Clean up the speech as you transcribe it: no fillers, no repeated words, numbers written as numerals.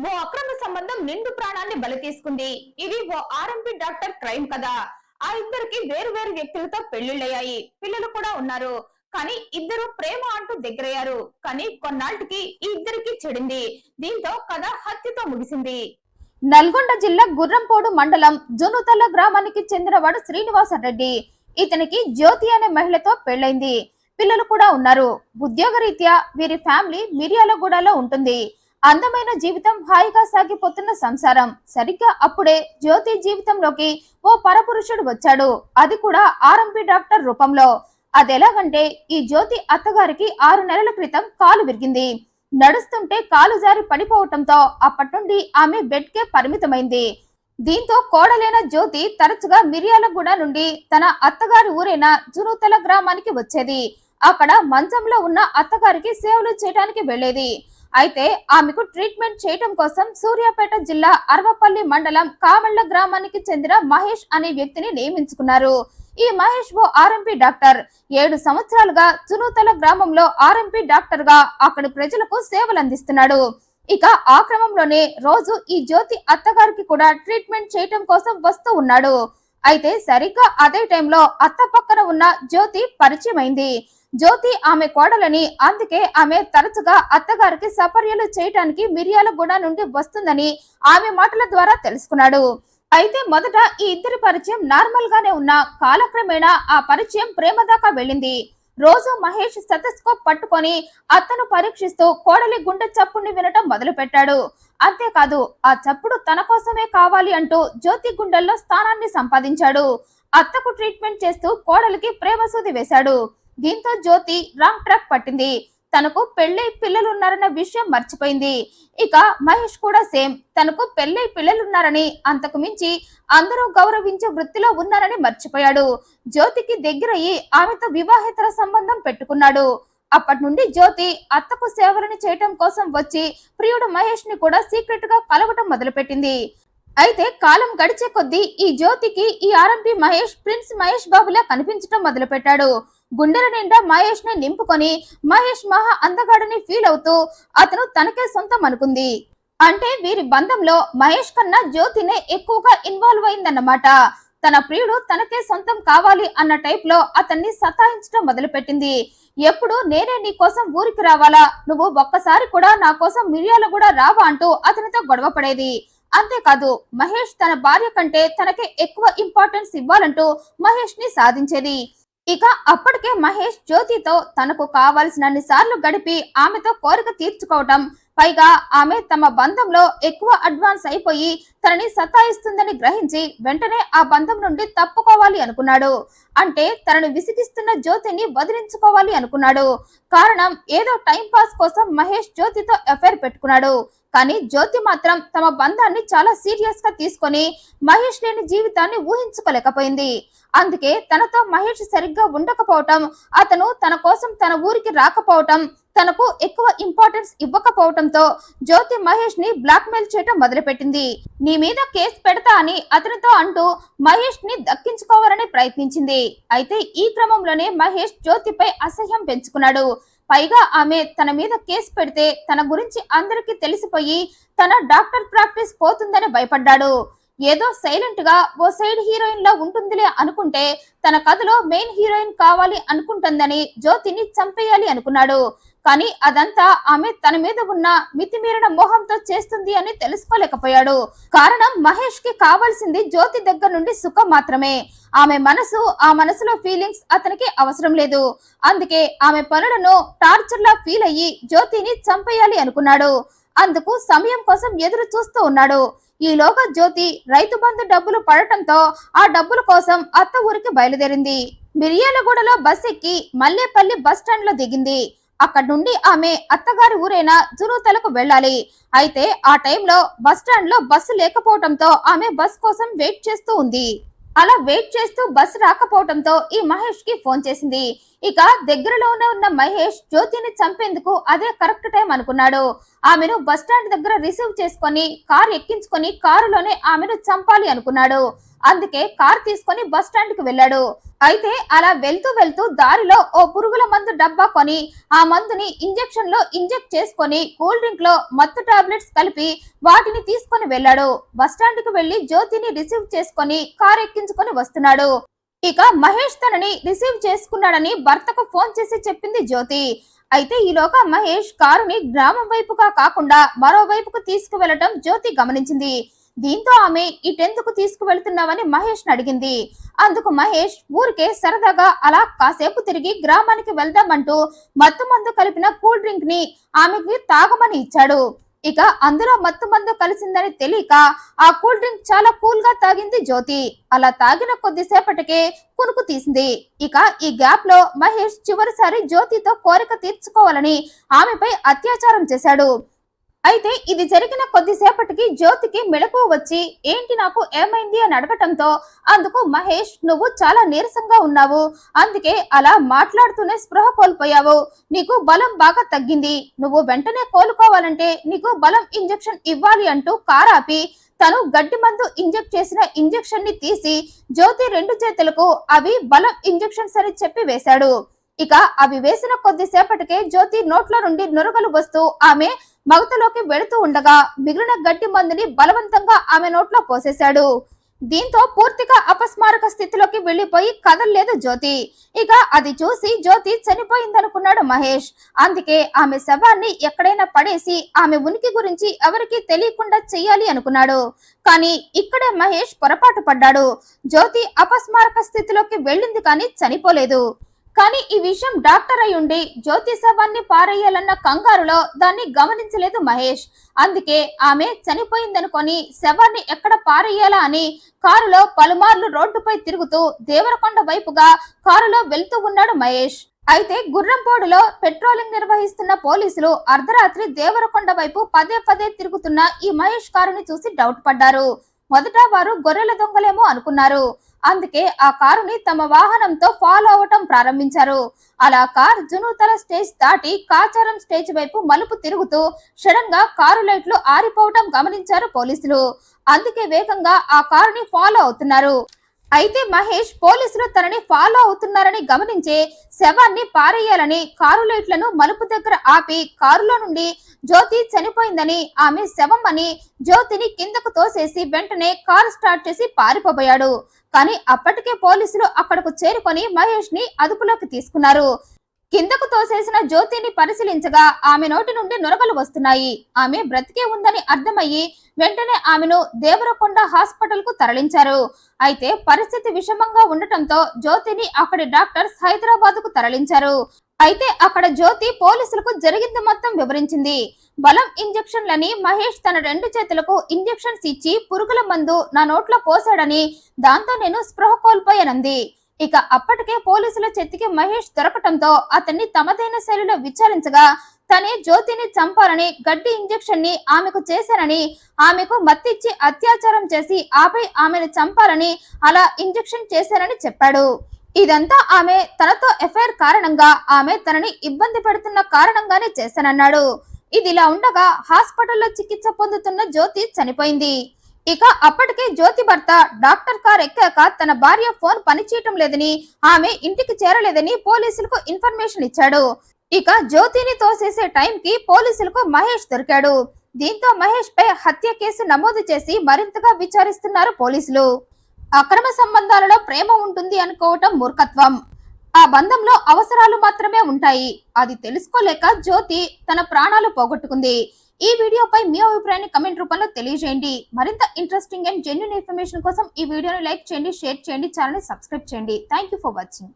ఓ అక్రమ సంబంధం నిండు ప్రాణాన్ని బలి తీసుకుంది. ఇది ఓ ఆర్ఎంపీ డాక్టర్ క్రైమ్ కదా. ఆ ఇద్దరికి వేరు వేరు వ్యక్తులతో పెళ్లిళ్ళయ్యాయి, పిల్లలు కూడా ఉన్నారు. కానీ ఇద్దరు ప్రేమ అంటూ దగ్గరయ్యారు. కానీ కొన్నాళ్ళకి ఈ ఇద్దరికి చెడింది. దీంతో కథ హత్యతో ముగిసింది. నల్గొండ జిల్లా గుర్రంపోడు మండలం జునుతల గ్రామానికి చెందినవాడు శ్రీనివాసరెడ్డి. ఇతనికి జ్యోతి అనే మహిళతో పెళ్లైంది, పిల్లలు కూడా ఉన్నారు. ఉద్యోగరీత్యా వీరి ఫ్యామిలీ మిర్యాలగూడలో ఉంటుంది. అందమైన జీవితం, హాయిగా సాగిపోతున్న సంసారం. సరిగ్గా అప్పుడే జ్యోతి జీవితంలోకి ఓ పరపురుషుడు వచ్చాడు, అది కూడా ఆర్ఎంపీ డాక్టర్ రూపంలో. అదెలాగంటే, ఈ జ్యోతి అత్తగారికి 6 నెలల క్రితం కాలు విరిగింది. నడుస్తుంటే కాలు జారి పడిపోవటంతో అప్పటి నుండి ఆమె బెడ్ కే పరిమితమైంది. దీంతో కోడలైన జ్యోతి తరచుగా మిర్యాలగూడ నుండి తన అత్తగారి ఊరైన జునుతల గ్రామానికి వచ్చేది. అక్కడ మంచంలో ఉన్న అత్తగారికి సేవలు చేయడానికి వెళ్లేది. అయితే ఆమెకు ట్రీట్మెంట్ చేయటం కోసం సూర్యాపేట జిల్లా అరవపల్లి మండలం కామళ్ళ గ్రామానికి చెందిన మహేష్ అనే వ్యక్తిని నియమించుకున్నారు. ఈ మహేష్ ఓ ఆర్ఎంపీ డాక్టర్. 7 సంవత్సరాలుగా చునుతల గ్రామంలో ఆర్ఎంపీ డాక్టర్ గా అక్కడి ప్రజలకు సేవలు అందిస్తున్నాడు. ఇక ఆ క్రమంలోనే రోజు ఈ జ్యోతి అత్తగారికి కూడా ట్రీట్మెంట్ చేయటం కోసం వస్తూ ఉన్నాడు. అయితే సరిగ్గా అదే టైంలో అత్త పక్కన ఉన్న జ్యోతి పరిచయం అయింది. జ్యోతి ఆమె కోడలని, అందుకే ఆమె తరచుగా అత్తగారికి సపర్యలు చేయటానికి మిర్యాలగూడ నుండి వస్తుందని ఆమె మాటల ద్వారా తెలుసుకున్నాడు. అయితే మొదట ఈ ఇద్దరి పరిచయం నార్మల్ గానే ఉన్న కాలక్రమేణా ఆ పరిచయం ప్రేమ దాకా వెళ్ళింది. రోజు మహేష్ స్టెథోస్కోప్ పట్టుకొని అత్తను పరీక్షిస్తూ కోడలి గుండె చప్పుడిని వినటం మొదలు పెట్టాడు. అంతేకాదు, ఆ చప్పుడు తన కోసమే కావాలి అంటూ జ్యోతి గుండెల్లో స్థానాన్ని సంపాదించాడు. అత్తకు ట్రీట్మెంట్ చేస్తూ కోడలికి ప్రేమ సూది వేశాడు. దీంతో జ్యోతి రాంగ్ ట్రాక్ పట్టింది. తనకు పెళ్లి పిల్లలున్నారన్న విషయం మర్చిపోయింది. ఇక మహేష్ కూడా సేమ్, తనకు పెళ్లి పిల్లలున్నారని, అంతకు మించి అందరూ గౌరవించే వృత్తిలో ఉన్నారని మర్చిపోయాడు. జ్యోతికి దగ్గరయ్యి ఆమెతో వివాహేతర సంబంధం పెట్టుకున్నాడు. అప్పటి నుండి జ్యోతి అత్తకు సేవలను చేయటం కోసం వచ్చి ప్రియుడు మహేష్ ని కూడా సీక్రెట్ గా కలవటం మొదలుపెట్టింది. అయితే కాలం గడిచే కొద్దీ ఈ జ్యోతికి ఈ ఆర్ఎంపీ మహేష్ ప్రిన్స్ మహేష్ బాబులా కనిపించడం మొదలు పెట్టాడు. గుండెల నిండా మహేష్ ని నింపుకొని మహేష్ మహా అందగాడని ఫీల్ అవుతూ అతను తనకే సొంతం అనుకుంది. అంటే వీరి బంధంలో మహేష్ కన్నా జ్యోతినే ఎక్కువగా ఇన్వాల్వ్ అయిందన్నమాట. తన ప్రియుడు తనకే సొంతం కావాలి అన్న టైప్ లో అతన్ని సతాయించడం మొదలుపెట్టింది. ఎప్పుడు నేనే నీ కోసం ఊరికి రావాలా, నువ్వు ఒక్కసారి కూడా నా కోసం మిర్యాలగూడ రావా అంటూ అతనితో గొడవ పడేది. అంతేకాదు, మహేష్ తన భార్య కంటే తనకే ఎక్కువ ఇంపార్టెన్స్ ఇవ్వాలంటూ మహేష్ ని సాధించేది. ఇక అప్పటికే మహేష్ జ్యోతితో తనకు కావాల్సినన్ని సార్లు గడిపి ఆమెతో కోరిక తీర్చుకోవటం, పైగా ఆమె తమ బంధంలో ఎక్కువ అడ్వాన్స్ అయిపోయి తనని సతాయిస్తుందని గ్రహించి వెంటనే ఆ బంధం నుండి తప్పుకోవాలి అనుకున్నాడు. అంటే తనని విసిగిస్తున్న జ్యోతిని వదిలించుకోవాలి అనుకున్నాడు. కారణం, ఏదో టైం పాస్ కోసం మహేష్ జ్యోతితో అఫైర్ పెట్టుకున్నాడు. కానీ జ్యోతి మాత్రం తమ బంధాన్ని చాలా సీరియస్ గా తీసుకొని మహేష్ లేని జీవితాన్ని ఊహించుకోలేకపోయింది. అందుకే తనతో మహేష్ సరిగ్గా ఉండకపోవటం, అతను తన కోసం తన ఊరికి రాకపోవటం, తనకు ఎక్కువ ఇంపార్టెన్స్ ఇవ్వకపోవటంతో జ్యోతి మహేష్ ని బ్లాక్ మెయిల్ చేయటం మొదలుపెట్టింది. నీ మీద కేసు పెడతా అని అతనితో అంటూ మహేష్ ని దక్కించుకోవాలని ప్రయత్నించింది. అయితే ఈ క్రమంలోనే మహేష్ జ్యోతిపై అసహ్యం పెంచుకున్నాడు. పైగా ఆమె తన మీద కేసు పెడితే తన గురించి అందరికీ తెలిసిపోయి తన డాక్టర్ ప్రాక్టీస్ పోతుందని భయపడ్డాడు. ఏదో సైలెంట్ గా ఓ సైడ్ హీరోయిన్ లా ఉంటుందిలే అనుకుంటే తన కథలో మెయిన్ హీరోయిన్ కావాలి అనుకుంటుందని జ్యోతిని చంపేయాలి అనుకున్నాడు. కానీ అదంతా ఆమె తన మీద ఉన్న మితిమీరిన మోహంతో చేస్తుంది అని తెలుసుకోలేకపోయాడు. కారణం, మహేష్ కి కావాల్సింది జ్యోతి దగ్గర నుండి సుఖం మాత్రమే. ఆమె మనసు, ఆ మనసులో ఫీలింగ్స్ అతనికి అవసరం లేదు. అందుకే ఆమె పనులను టార్చర్ లా ఫీల్ అయ్యి జ్యోతిని చంపేయాలి అనుకున్నాడు. అందుకు సమయం కోసం ఎదురు చూస్తూ ఉన్నాడు. ఈలోగా జ్యోతి రైతు బంధు డబ్బులు పడటంతో ఆ డబ్బుల కోసం అత్త ఊరికి బయలుదేరింది. మిర్యాలగూడలో బస్ ఎక్కి మల్లేపల్లి బస్ స్టాండ్ లో దిగింది. అక్కడి నుండి ఆమె అత్తగారి ఊరైన జునుతలకు వెళ్ళాలి. అయితే ఆ టైంలో బస్ స్టాండ్ లో బస్సు లేకపోవడంతో ఆమె బస్ కోసం వెయిట్ చేస్తూ ఉంది. అలా వెయిట్ చేస్తూ బస్సు రాకపోవడంతో ఈ మహేష్ కి ఫోన్ చేసింది. ఇక దగ్గరలోనే ఉన్న మహేష్ జ్యోతిని చంపేందుకు అదే కరెక్ట్ టైం అనుకున్నాడు. ఆమెను బస్ స్టాండ్ దగ్గర రిసీవ్ చేసుకొని కారు ఎక్కించుకొని కారులోనే ఆమెను చంపాలి అనుకున్నాడు. అందుకే కార్ తీసుకొని బస్ స్టాండ్ కి వెళ్ళాడు. అయితే అలా వెళ్తూ వెళ్తూ దారిలో ఓ పురుగుల మందు డబ్బా కొని ఆ మందుని ఇంజెక్షన్ లో ఇంజెక్ట్ చేసుకొని కూల్ డ్రింక్ లో మత్తు టాబ్లెట్స్ కలిపి వాటిని తీసుకొని వెళ్ళాడు. బస్ స్టాండ్ కి వెళ్లి జ్యోతిని రిసీవ్ చేసుకొని కార్ ఎక్కించుకొని వస్తున్నాడు. ఇక మహేష్ తనని రిసీవ్ చేసుకున్నాడని భర్తకు ఫోన్ చేసి చెప్పింది జ్యోతి. అయితే ఈలోగా మహేష్ కారుని గ్రామం వైపుగా కాకుండా మరోవైపుకు తీసుకువెళ్లటం జ్యోతి గమనించింది. దీంతో ఆమె ఇటెందుకు తీసుకువెళ్తున్నావని మహేష్ అడిగింది. అందుకు మహేష్ ఊరికే సరదాగా అలా కాసేపు తిరిగి గ్రామానికి వెళ్దామంటూ మత్తు మందు కలిపిన కూల్ డ్రింక్ ని ఆమెకి తాగమని ఇచ్చాడు. ఇక అందులో మత్తు మందు కలిసిందని తెలియక ఆ కూల్ డ్రింక్ చాలా కూల్ గా తాగింది జ్యోతి. అలా తాగిన కొద్దిసేపటికే కునుకు తీసింది. ఇక ఈ గ్యాప్ లో మహేష్ చివరిసారి జ్యోతితో కోరిక తీర్చుకోవాలని ఆమెపై అత్యాచారం చేశాడు. అయితే ఇది జరిగిన కొద్దిసేపటికి జ్యోతికి మెలకువ వచ్చి ఏంటి నాకు ఏమైంది అని అడగటంతో అందుకు మహేష్ నువ్వు చాలా నీరసంగా ఉన్నావు, అందుకే అలా మాట్లాడుతూనే స్పృహ కోల్పోయావు, నీకు బలం బాగా తగ్గింది, నువ్వు వెంటనే కోలుకోవాలంటే నీకు బలం ఇంజెక్షన్ ఇవ్వాలి అంటూ కారాపి తను గడ్డి మందు ఇంజెక్ట్ చేసిన ఇంజెక్షన్ ని తీసి జ్యోతి 2 చేతులకు అవి బలం ఇంజెక్షన్స్ అని చెప్పి వేశాడు. ఇక అవి వేసిన కొద్దిసేపటికే జ్యోతి నోట్లో నుండి నురగలు వస్తూ ఆమె మగతలోకి వెళుతూ ఉండగా మిగిలిన గడ్డి మందుని బలవంతంగా ఆమె నోట్లో పోసేశాడు. దీంతో పూర్తిగా అపస్మారక స్థితిలోకి వెళ్లిపోయి కదలలేదు జ్యోతి. ఇక అది చూసి జ్యోతి చనిపోయిందనుకున్నాడు మహేష్. అందుకే ఆమె శవాన్ని ఎక్కడైనా పడేసి ఆమె ఉనికి గురించి ఎవరికీ తెలియకుండా చెయ్యాలి అనుకున్నాడు. కానీ ఇక్కడే మహేష్ పొరపాటు పడ్డాడు. జ్యోతి అపస్మారక స్థితిలోకి వెళ్ళింది కానీ చనిపోలేదు. కానీ ఈ విషయం డాక్టర్ అయి ఉండి జ్యోతి శవాన్ని పారేయాలన్న కంగారులో దాన్ని గమనించలేదు మహేష్. అందుకే ఆమె చనిపోయిందనుకొని శవాన్ని ఎక్కడ పారేయాలా అని కారులో పలుమార్లు రోడ్డుపై తిరుగుతూ దేవరకొండ వైపుగా కారులో వెళ్తూ ఉన్నాడు మహేష్. అయితే గుర్రంపోడులో పెట్రోలింగ్ నిర్వహిస్తున్న పోలీసులు అర్ధరాత్రి దేవరకొండ వైపు పదే పదే తిరుగుతున్న ఈ మహేష్ కారుని చూసి డౌట్ పడ్డారు. మొదట వారు గొర్రెల దొంగలేమో అనుకున్నారు. అందుకే ఆ కారుని తమ వాహనంతో ఫాలో అవటం ప్రారంభించారు. అలా కార్ జునూతల స్టేజ్ దాటి కాచారం స్టేజ్ వైపు మలుపు తిరుగుతూ సడన్ గా కారు లైట్లు ఆరిపోవటం గమనించారు పోలీసులు. అందుకే వేగంగా ఆ కారుని ఫాలో అవుతున్నారు. అయితే మహేష్ పోలీసులు తనని ఫాలో అవుతున్నారని గమనించి శవాన్ని పారేయాలని కారు లైట్లను మలుపు దగ్గర ఆపి కారులో నుండి జ్యోతి చనిపోయిందని ఆమె శవం అని జ్యోతిని కిందకు తోసేసి వెంటనే కారు స్టార్ట్ చేసి పారిపోయాడు. కానీ అప్పటికే పోలీసులు అక్కడకు చేరుకొని మహేష్ ని అదుపులోకి తీసుకున్నారు. కిందకు తోసేసిన జ్యోతిని పరిశీలించగా ఆమె నోటి నుండి నురగలు వస్తున్నాయి. ఆమె బ్రతికే ఉందని అర్థమయ్యి వెంటనే ఆమెను దేవరకొండ హాస్పిటల్ కు తరలించారు. అయితే పరిస్థితి విషమంగా ఉండటంతో జ్యోతిని అక్కడి డాక్టర్స్ హైదరాబాద్ కు తరలించారు. అయితే అక్కడ జ్యోతి పోలీసులకు జరిగింది మొత్తం వివరించింది. బలం ఇంజెక్షన్లని మహేష్ తన 2 చేతులకు ఇంజెక్షన్స్ ఇచ్చి పురుగుల మందు నా నోట్లో పోసాడని, దాంతో నేను స్పృహ కోల్పోయానంది. ఇక అప్పటికే పోలీసుల చేతికి మహేష్ దొరకటంతో అతన్ని తమదైన శైలిలో విచారించగా తనే జ్యోతిని చంపాలని గడ్డి ఇంజెక్షన్ ని ఆమెకు చేశానని, ఆమెకు మత్తిచ్చి అత్యాచారం చేసి ఆపై ఆమెను చంపాలని అలా ఇంజెక్షన్ చేశారని చెప్పాడు. ఇదంతా ఆమె తనతో ఎఫ్ఐఆర్ కారణంగా ఆమె తనని ఇబ్బంది పెడుతున్న కారణంగానే చేశానన్నాడు. ఇదిలా ఉండగా హాస్పిటల్లో చికిత్స పొందుతున్న జ్యోతి చనిపోయింది. ఇక అప్పటికే జ్యోతి భర్త డాక్టర్ కార్ ఎక్కాక తన భార్య ఫోన్ పనిచేయటం లేదని, ఆమె ఇంటికి చేరలేదని పోలీసులకు ఇన్ఫర్మేషన్ ఇచ్చాడు. ఇక జ్యోతిని తోసేసే టైంకి పోలీసులకు మహేష్ దొరికాడు. దీంతో మహేష్ పై హత్య కేసు నమోదు చేసి మరింతగా విచారిస్తున్నారు పోలీసులు. అక్రమ సంబంధాలలో ప్రేమ ఉంటుంది అనుకోవటం మూర్ఖత్వం. ఆ బంధంలో అవసరాలు మాత్రమే ఉంటాయి. అది తెలుసుకోలేక జ్యోతి తన ప్రాణాలు పోగొట్టుకుంది. ఈ వీడియోపై మీ అభిప్రాయాన్ని కమెంట్ రూపంలో తెలియజేయండి. మరింత ఇంట్రెస్టింగ్ అండ్ జెన్యూన్ ఇన్ఫర్మేషన్ కోసం ఈ వీడియోని లైక్ చేయండి, షేర్ చేయండి, ఛానల్ ని సబ్స్క్రైబ్ చేయండి. Thank you for watching.